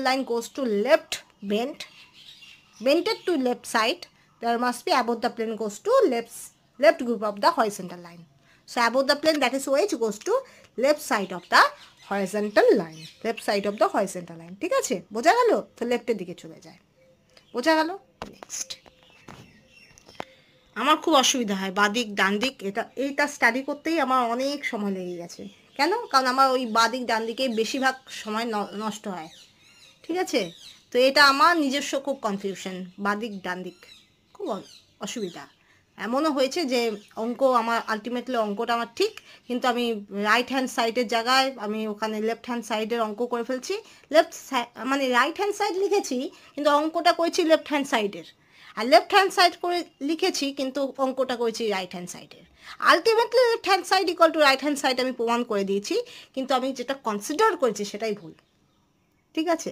line goes to left bented to left side, there must be above the plane goes to left group of the horizontal line. So above the plane, that is OH, goes to left side of the horizontal line, left side of the horizontal line. ঠিক আছে, বোঝা গেল? তো লেফটের দিকে চলে যায়, বোঝা গেল? নেক্সট, আমার খুব অসুবিধা হয় বাদিক ডান দিক, এইটা স্টাডি করতেই আমার অনেক সময় লেগে গেছে। কেন? কারণ আমার ওই বাদিক ডান দিকে বেশিরভাগ সময় নষ্ট হয়। ঠিক আছে, তো এটা আমার নিজস্ব খুব কনফিউশন, বাদিক ডান দিক খুব অসুবিধা। এমনও হয়েছে যে অঙ্ক আমার আলটিমেটলি অঙ্কটা আমার ঠিক, কিন্তু আমি রাইট হ্যান্ড সাইডের জায়গায় আমি ওখানে লেফট হ্যান্ড সাইডের অঙ্ক করে ফেলছি। মানে রাইট হ্যান্ড সাইড লিখেছি কিন্তু অঙ্কটা করেছি লেফট হ্যান্ড সাইডের, আর লেফট হ্যান্ড সাইড করে লিখেছি কিন্তু অঙ্কটা করেছি রাইট হ্যান্ড সাইডের। Ultimately left hand side equal to right hand side আমি প্রমাণ করে দিয়েছি, কিন্তু আমি যেটা কনসিডার করেছি সেটাই ভুল। ঠিক আছে,